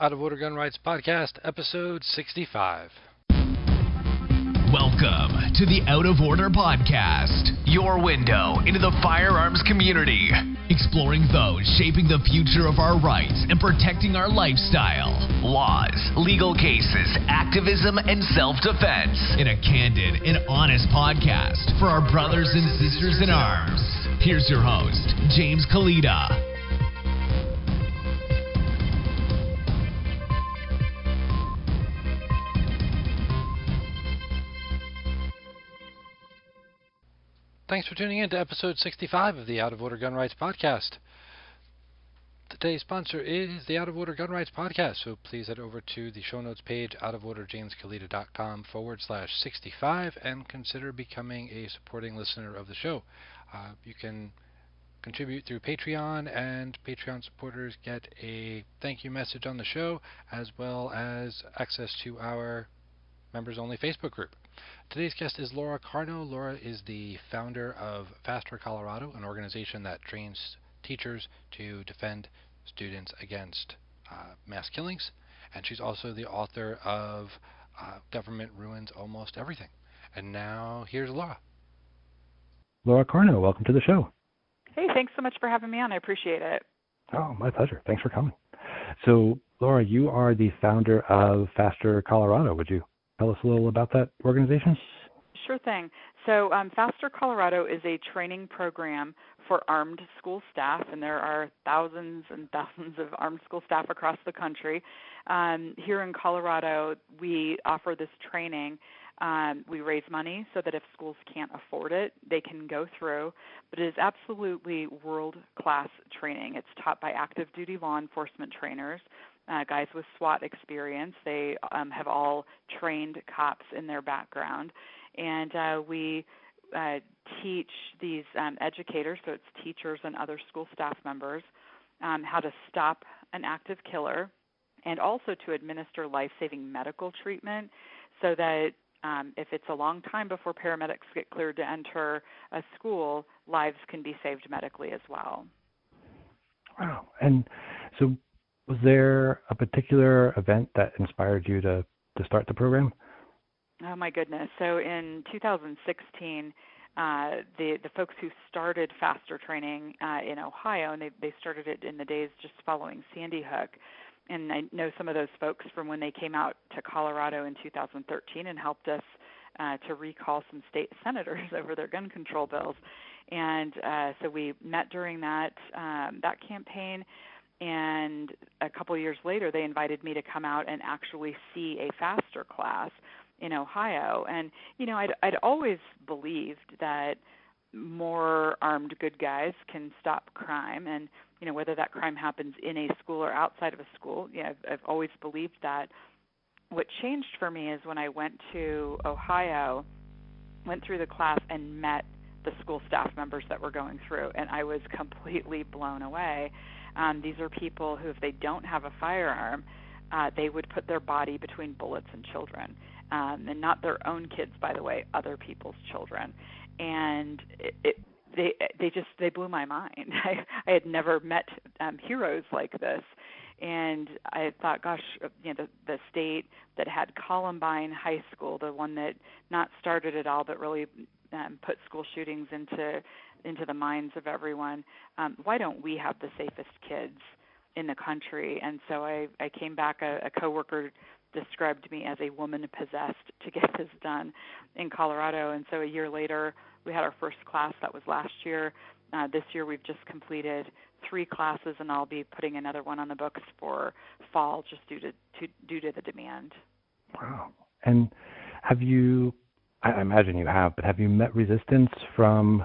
Out of Order Gun Rights Podcast, episode 65. Welcome to the Out of Order Podcast, your window into the firearms community, exploring those shaping the future of our rights and protecting our lifestyle, laws, legal cases, activism, and self-defense in a candid and honest podcast for our brothers and sisters in arms. Here's your host, James Kalita. Thanks for tuning in to episode 65 of the Out of Order Gun Rights Podcast. Today's sponsor is the Out of Order Gun Rights Podcast, so please head over to the show notes page, outoforderjameskalita.com/65, and consider becoming a supporting listener of the show. You can contribute through Patreon, and Patreon supporters get a thank you message on the show, as well as access to our members-only Facebook group. Today's guest is Laura Carno. Laura is the founder of Faster Colorado, an organization that trains teachers to defend students against mass killings. And she's also the author of Government Ruins Almost Everything. And now, here's Laura. Laura Carno, welcome to the show. Hey, thanks so much for having me on. I appreciate it. Oh, my pleasure. Thanks for coming. So, Laura, you are the founder of Faster Colorado. Would you tell us a little about that organization? Sure thing. So Faster Colorado is a training program for armed school staff, and there are thousands and thousands of armed school staff across the country. Here in Colorado, we offer this training. We raise money so that if schools can't afford it, they can go through. But it is absolutely world-class training. It's taught by active duty law enforcement trainers, guys with SWAT experience. They have all trained cops in their background. And we teach these educators, so it's teachers and other school staff members, how to stop an active killer and also to administer life-saving medical treatment so that if it's a long time before paramedics get cleared to enter a school, lives can be saved medically as well. Wow. And so was there a particular event that inspired you to start the program? Oh, my goodness. So in 2016, the folks who started Faster Training in Ohio, and they started it in the days just following Sandy Hook, and I know some of those folks from when they came out to Colorado in 2013 and helped us to recall some state senators over their gun control bills. And so we met during that campaign, and a couple years later they invited me to come out and actually see a Faster class in Ohio. And, you know, I'd always believed that more armed good guys can stop crime, and, you know, whether that crime happens in a school or outside of a school, I've always believed that. What changed for me is when I went to Ohio, went through the class and met the school staff members that were going through, and I was completely blown away. These are people who, if they don't have a firearm, they would put their body between bullets and children, and not their own kids, by the way, other people's children. And they blew my mind. I had never met heroes like this, and I thought, gosh, the state that had Columbine High School, the one that not started it all, but really put school shootings into the minds of everyone. Why don't we have the safest kids in the country? And so I came back. A coworker described me as a woman possessed to get this done in Colorado. And so a year later, we had our first class. That was last year. This year, we've just completed 3 classes, and I'll be putting another one on the books for fall, just due to the demand. Wow. And have you? I imagine you have, but have you met resistance from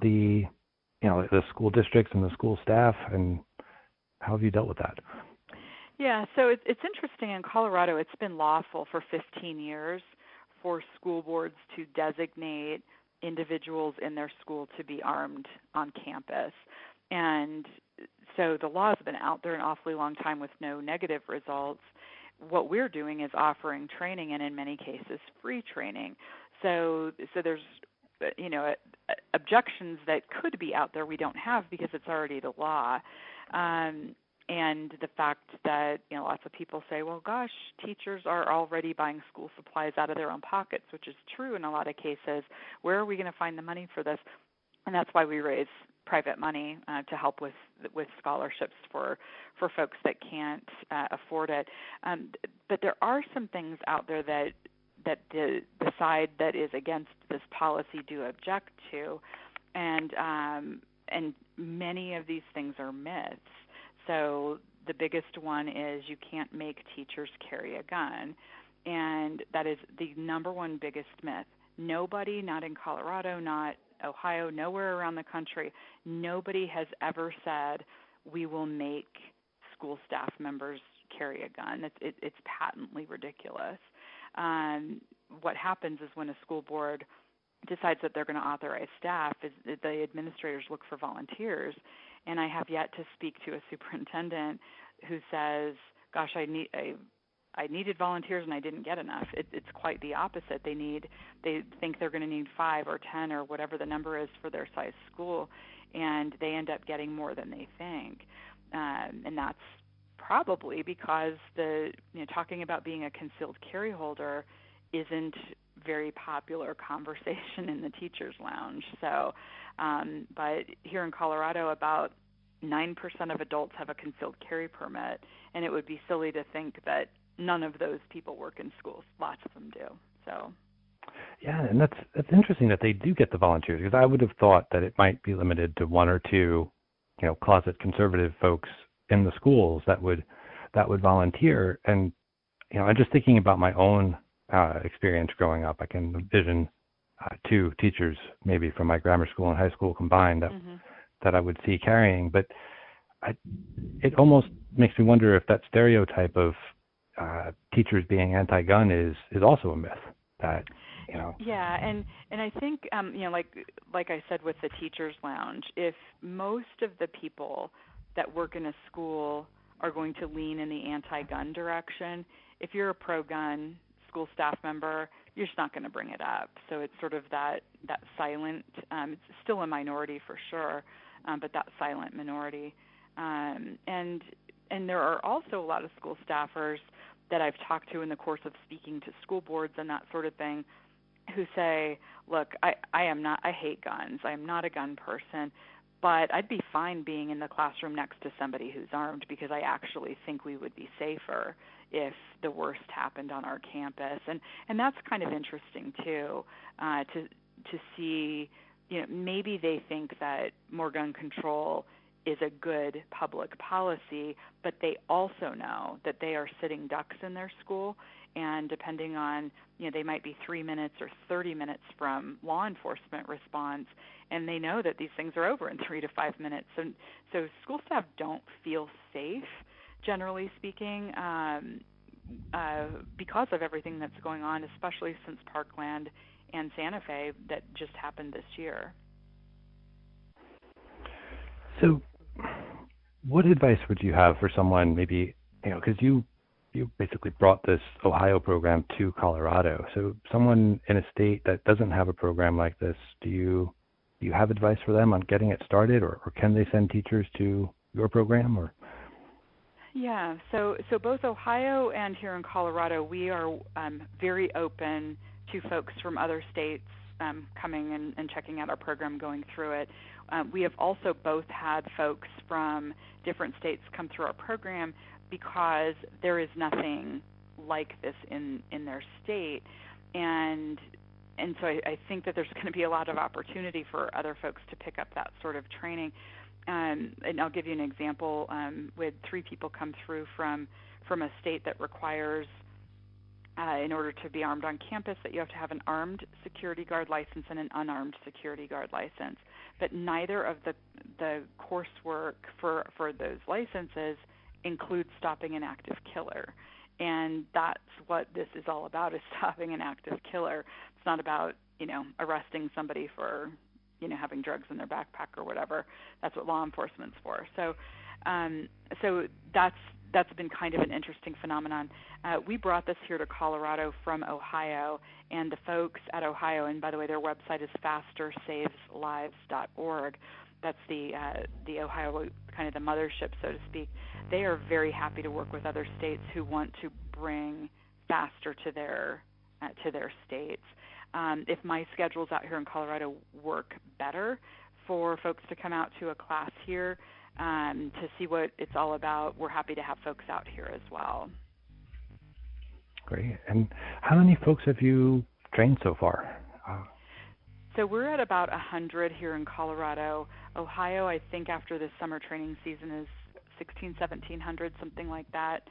the school districts and the school staff, and how have you dealt with that? Yeah, so it's interesting. In Colorado, it's been lawful for 15 years for school boards to designate individuals in their school to be armed on campus. And so the law has been out there an awfully long time with no negative results. What we're doing is offering training, and in many cases, free training. So there's, objections that could be out there we don't have because it's already the law. and the fact that, lots of people say, well, gosh, teachers are already buying school supplies out of their own pockets, which is true in a lot of cases. Where are we going to find the money for this? And that's why we raise private money to help with scholarships for folks that can't afford it. But there are some things out there that the side that is against this policy do object to, and many of these things are myths. So the biggest one is you can't make teachers carry a gun, and that is the number one biggest myth. Nobody, not in Colorado, not Ohio, nowhere around the country, nobody has ever said we will make school staff members carry a gun. It's patently ridiculous. What happens is when a school board decides that they're going to authorize staff, is the administrators look for volunteers. And I have yet to speak to a superintendent who says, gosh, I needed volunteers and I didn't get enough. It's quite the opposite. They think they're going to need 5 or 10 or whatever the number is for their size school, and they end up getting more than they think. And that's probably because talking about being a concealed carry holder isn't very popular conversation in the teachers' lounge. So, but here in Colorado, about 9% of adults have a concealed carry permit, and it would be silly to think that none of those people work in schools. Lots of them do. So. Yeah, and that's interesting that they do get the volunteers, because I would have thought that it might be limited to 1 or 2, closet conservative folks in the schools that would volunteer. And I'm just thinking about my own experience growing up. I can envision 2 teachers, maybe from my grammar school and high school combined, that I would see carrying. But it almost makes me wonder if that stereotype of teachers being anti-gun is also a myth. That Yeah, and I think like I said with the teachers' lounge, if most of the people that work in a school are going to lean in the anti-gun direction, if you're a pro-gun school staff member, you're just not going to bring it up. So it's sort of that silent. It's still a minority for sure, but that silent minority. And there are also a lot of school staffers that I've talked to in the course of speaking to school boards and that sort of thing, who say, look, I hate guns. I am not a gun person, but I'd be fine being in the classroom next to somebody who's armed, because I actually think we would be safer if the worst happened on our campus. And that's kind of interesting too, to see, maybe they think that more gun control is a good public policy, but they also know that they are sitting ducks in their school, and depending on, they might be 3 minutes or 30 minutes from law enforcement response, and they know that these things are over in 3 to 5 minutes. So school staff don't feel safe, generally speaking, because of everything that's going on, especially since Parkland and Santa Fe that just happened this year. So what advice would you have for someone, maybe, because you basically brought this Ohio program to Colorado. So someone in a state that doesn't have a program like this, do you have advice for them on getting it started, or can they send teachers to your program? Or Yeah, so both Ohio and here in Colorado, we are very open to folks from other states coming and checking out our program, going through it. We have also both had folks from different states come through our program because there is nothing like this in their state. And so I think that there's going to be a lot of opportunity for other folks to pick up that sort of training. And I'll give you an example. We had 3 people come through from a state that requires, in order to be armed on campus, that you have to have an armed security guard license and an unarmed security guard license. But neither of the coursework for those licenses includes stopping an active killer. And that's what this is all about, is stopping an active killer. It's not about, arresting somebody for, having drugs in their backpack or whatever. That's what law enforcement's for. So that's been kind of an interesting phenomenon. We brought this here to Colorado from Ohio, and the folks at Ohio, and by the way, their website is fastersaveslives.org. That's the Ohio kind of the mothership, so to speak, they are very happy to work with other states who want to bring faster to their states. If my schedules out here in Colorado work better for folks to come out to a class here to see what it's all about, we're happy to have folks out here as well. Great. And how many folks have you trained so far? So we're at about 100 here in Colorado. Ohio, I think after this summer training season is 1,700, something like that.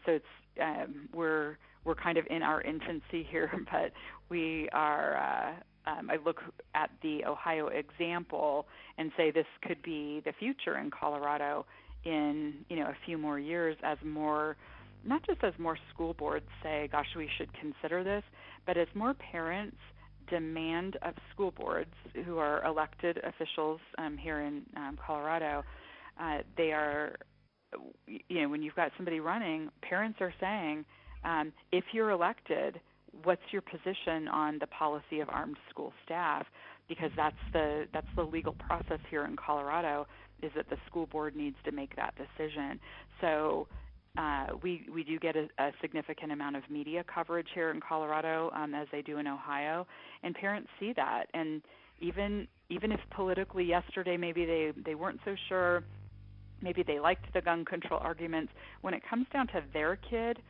So it's we're kind of in our infancy here, but we are. I look at the Ohio example and say this could be the future in Colorado in a few more years, as more, not just as more school boards say, gosh, we should consider this, but as more parents demand of school boards who are elected officials here in Colorado, they are, when you've got somebody running, parents are saying, if you're elected, what's your position on the policy of armed school staff? Because that's the legal process here in Colorado, is that the school board needs to make that decision. So we do get a significant amount of media coverage here in Colorado, as they do in Ohio, and parents see that. And even if politically yesterday maybe they weren't so sure, maybe they liked the gun control arguments, when it comes down to their kid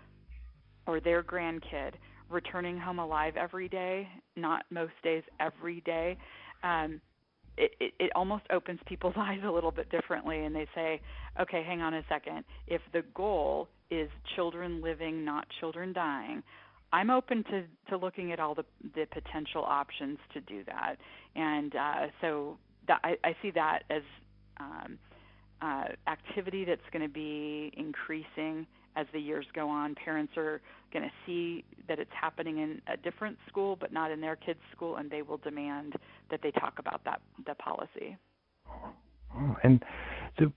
or their grandkid returning home alive every day, not most days, every day, it almost opens people's eyes a little bit differently, and they say, okay, hang on a second. If the goal is children living, not children dying, I'm open to looking at all the potential options to do that. And so that, I see that as activity that's going to be increasing as the years go on. Parents are going to see that it's happening in a different school, but not in their kids' school, and they will demand that they talk about the policy. And so,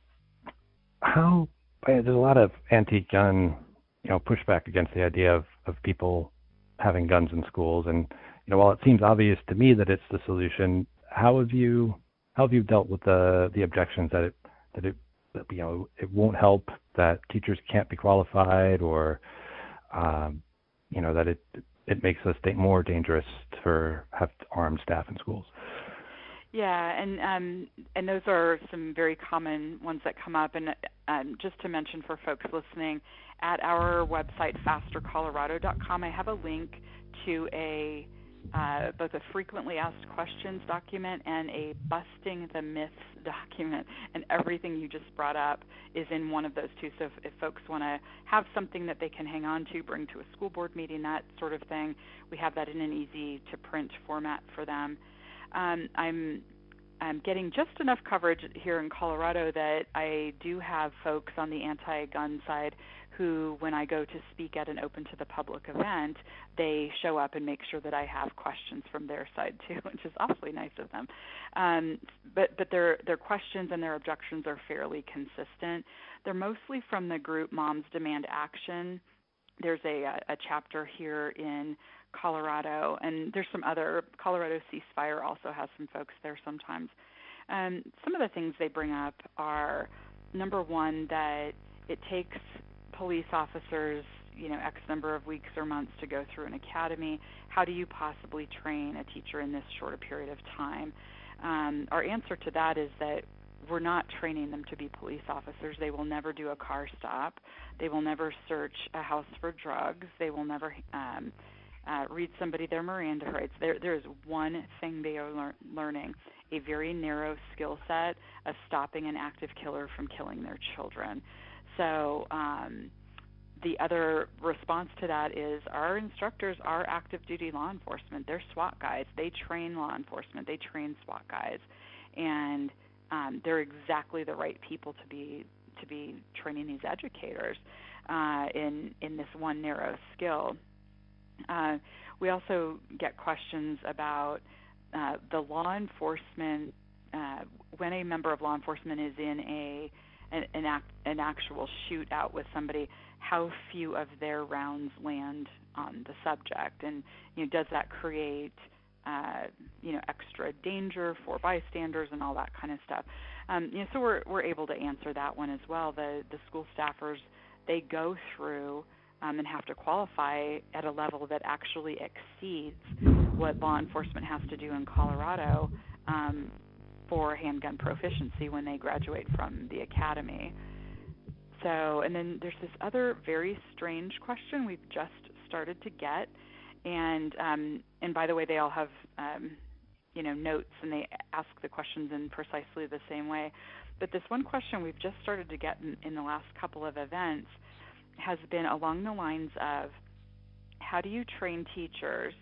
there's a lot of anti-gun, pushback against the idea of people having guns in schools. And while it seems obvious to me that it's the solution, how have you dealt with the objections that it won't help, that teachers can't be qualified, or that it makes the state more dangerous to have armed staff in schools? Yeah, and those are some very common ones that come up. And just to mention for folks listening, at our website, fastercolorado.com, I have a link to both a frequently asked questions document and a busting the myths document, and everything you just brought up is in one of those two. So if folks want to have something that they can hang on to, bring to a school board meeting, that sort of thing, we have that in an easy to print format for them. I'm getting just enough coverage here in Colorado that I do have folks on the anti-gun side who, when I go to speak at an open to the public event, they show up and make sure that I have questions from their side too, which is awfully nice of them. But their questions and their objections are fairly consistent. They're mostly from the group Moms Demand Action. There's a chapter here in Colorado, and there's some other. Colorado Ceasefire also has some folks there sometimes. Some of the things they bring up are, number one, that it takes police officers, X number of weeks or months to go through an academy. How do you possibly train a teacher in this short a period of time? Our answer to that is that we're not training them to be police officers. They will never do a car stop. They will never search a house for drugs. They will never read somebody their Miranda rights. There is one thing they are learning, a very narrow skill set of stopping an active killer from killing their children. So the other response to that is our instructors are active duty law enforcement. They're SWAT guys. They train law enforcement. They train SWAT guys. And they're exactly the right people to be training these educators in this one narrow skill. We also get questions about the law enforcement, when a member of law enforcement is in an actual shootout with somebody, how few of their rounds land on the subject, and does that create extra danger for bystanders and all that kind of stuff. So we're able to answer that one as well. The school staffers, they go through and have to qualify at a level that actually exceeds what law enforcement has to do in Colorado for handgun proficiency when they graduate from the academy. So, and then there's this other very strange question we've just started to get, and by the way, they all have notes, and they ask the questions in precisely the same way. But this one question we've just started to get in the last couple of events has been along the lines of, how do you train teachers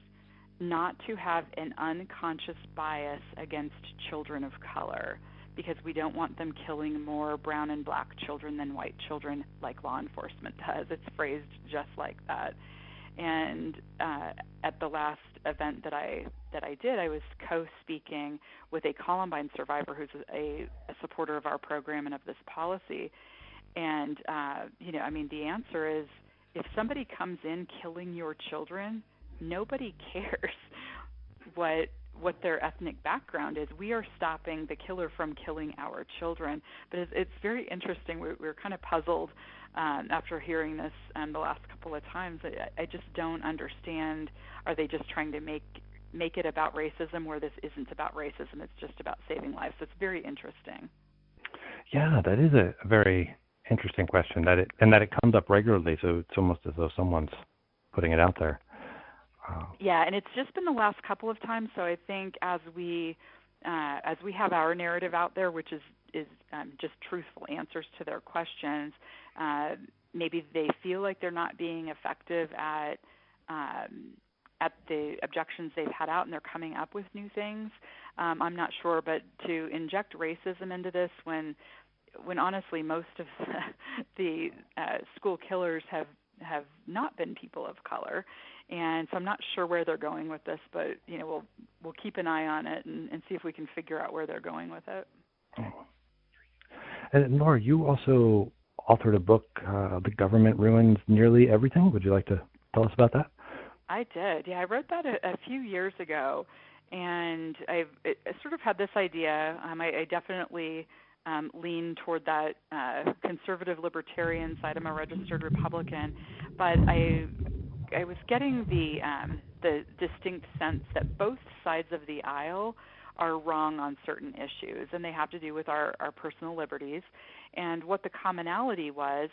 not to have an unconscious bias against children of color, because we don't want them killing more brown and black children than white children like law enforcement does. It's phrased just like that. And at the last event that I did, I was co-speaking with a Columbine survivor who's a supporter of our program and of this policy. And, the answer is, if somebody comes in killing your children, nobody cares what their ethnic background is. We are stopping the killer from killing our children. But it's very interesting. We're kind of puzzled after hearing this the last couple of times. I just don't understand. Are they just trying to make it about racism, where this isn't about racism? It's just about saving lives. So it's very interesting. Yeah, that is a very interesting question. That it comes up regularly. So it's almost as though someone's putting it out there. Yeah, and it's just been the last couple of times. So I think as we have our narrative out there, which is just truthful answers to their questions, maybe they feel like they're not being effective at the objections they've had out, and they're coming up with new things. I'm not sure, but to inject racism into this when honestly most of the school killers have not been people of color. And so I'm not sure where they're going with this, but we'll keep an eye on it and see if we can figure out where they're going with it. And Laura, you also authored a book, "The Government Ruins Nearly Everything." Would you like to tell us about that? I did. Yeah, I wrote that a few years ago, and I sort of had this idea. I definitely lean toward that conservative libertarian side. I'm a registered Republican, but I was getting the distinct sense that both sides of the aisle are wrong on certain issues, and they have to do with our personal liberties. And what the commonality was,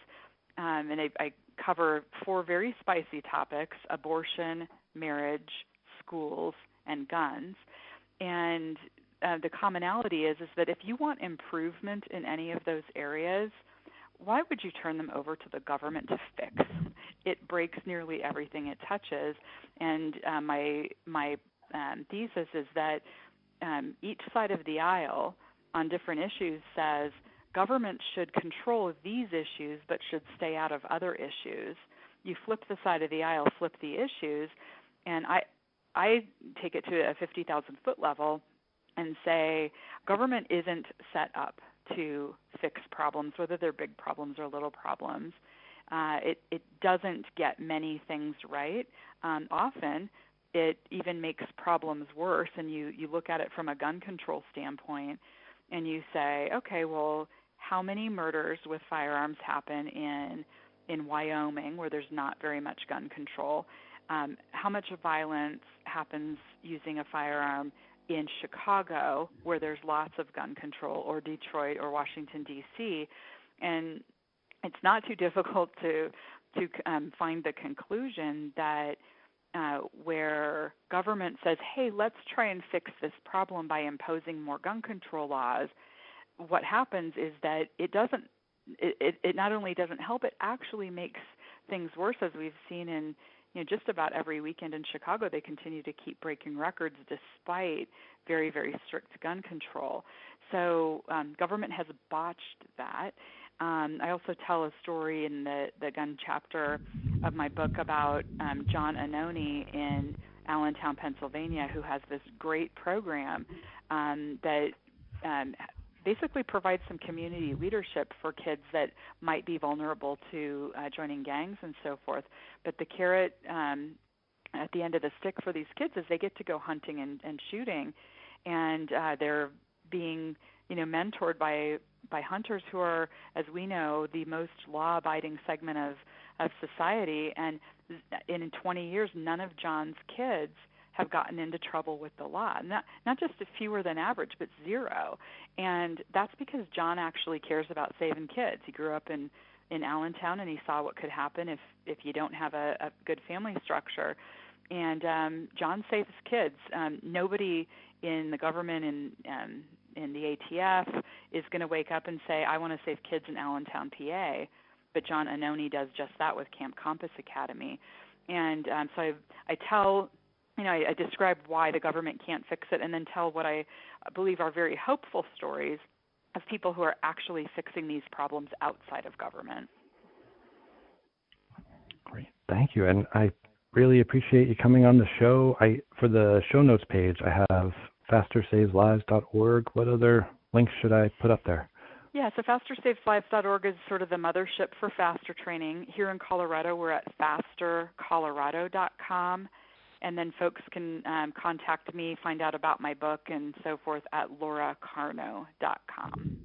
and I cover 4 very spicy topics: abortion, marriage, schools, and guns. And the commonality is that if you want improvement in any of those areas, why would you turn them over to the government to fix? It breaks nearly everything it touches. And my thesis is that each side of the aisle on different issues says government should control these issues but should stay out of other issues. You flip the side of the aisle, flip the issues, and I take it to a 50,000-foot level and say government isn't set up to fix problems, whether they're big problems or little problems. It doesn't get many things right. Often it even makes problems worse, and you look at it from a gun control standpoint and you say, okay, well, how many murders with firearms happen in Wyoming, where there's not very much gun control? How much violence happens using a firearm in Chicago, where there's lots of gun control, or Detroit or Washington, D.C.? And it's not too difficult to find the conclusion that where government says, hey, let's try and fix this problem by imposing more gun control laws, what happens is that it not only doesn't help, it actually makes things worse, as we've seen in just about every weekend in Chicago. They continue to keep breaking records despite very, very strict gun control. So government has botched that. I also tell a story in the gun chapter of my book about John Annoni in Allentown, Pennsylvania, who has this great program that basically provides some community leadership for kids that might be vulnerable to joining gangs and so forth. But the carrot at the end of the stick for these kids is they get to go hunting and shooting, and they're being, mentored by hunters who are, as we know, the most law-abiding segment of society. And in 20 years, none of John's kids have gotten into trouble with the law. Not just fewer than average, but zero. And that's because John actually cares about saving kids. He grew up in Allentown, and he saw what could happen if you don't have a good family structure. And John saves kids. Nobody in the government and in the ATF is going to wake up and say, I want to save kids in Allentown, PA. But John Annoni does just that with Camp Compass Academy. And so I tell, I describe why the government can't fix it, and then tell what I believe are very hopeful stories of people who are actually fixing these problems outside of government. Great. Thank you. And I really appreciate you coming on the show. For the show notes page, I have fastersaveslives.org. What other links should I put up there? Yeah, so fastersaveslives.org is sort of the mothership for faster training. Here in Colorado, we're at fastercolorado.com. And then folks can contact me, find out about my book and so forth at lauracarno.com.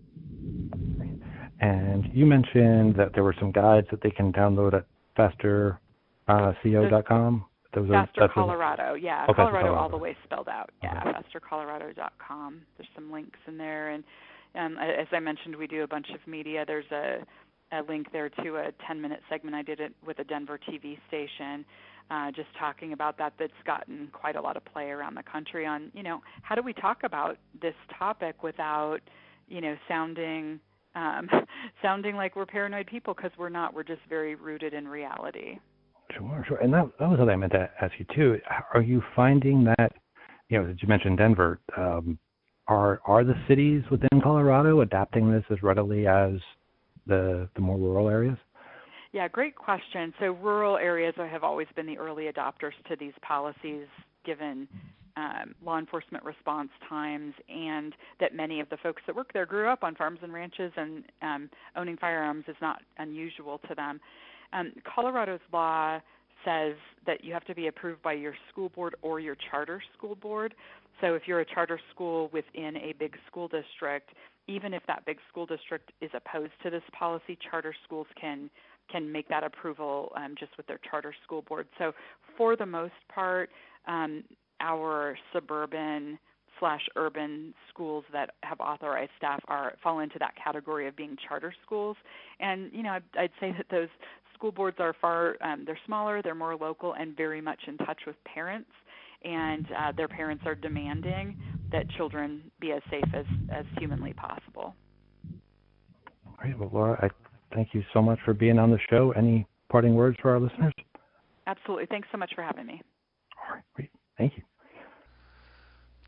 And you mentioned that there were some guides that they can download at fasterco.com. Faster Colorado, yeah. Oh, Colorado all the way spelled out. Yeah, okay. fastercolorado.com. There's some links in there. And as I mentioned, we do a bunch of media. There's a link there to a 10-minute segment I did it with a Denver TV station, just talking about that's gotten quite a lot of play around the country on, how do we talk about this topic without, sounding like we're paranoid people, because we're not. We're just very rooted in reality. Sure. And that was what I meant to ask you, too. Are you finding that, as you mentioned Denver, are the cities within Colorado adapting this as readily as the more rural areas? Yeah, great question. So rural areas have always been the early adopters to these policies, given law enforcement response times, and that many of the folks that work there grew up on farms and ranches, and owning firearms is not unusual to them. Colorado's law says that you have to be approved by your school board or your charter school board. So if you're a charter school within a big school district, even if that big school district is opposed to this policy, charter schools can make that approval just with their charter school board. So for the most part, our suburban/urban schools that have authorized staff fall into that category of being charter schools. And, I'd say that those school boards are they're smaller, they're more local, and very much in touch with parents. And their parents are demanding that children be as safe as humanly possible. Great. Well, Laura, I thank you so much for being on the show. Any parting words for our listeners? Absolutely. Thanks so much for having me. All right. Great. Thank you.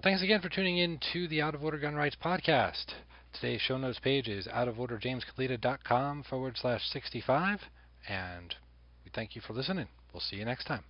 Thanks again for tuning in to the Out of Order Gun Rights podcast. Today's show notes page is outoforderjamescalita.com/65. And we thank you for listening. We'll see you next time.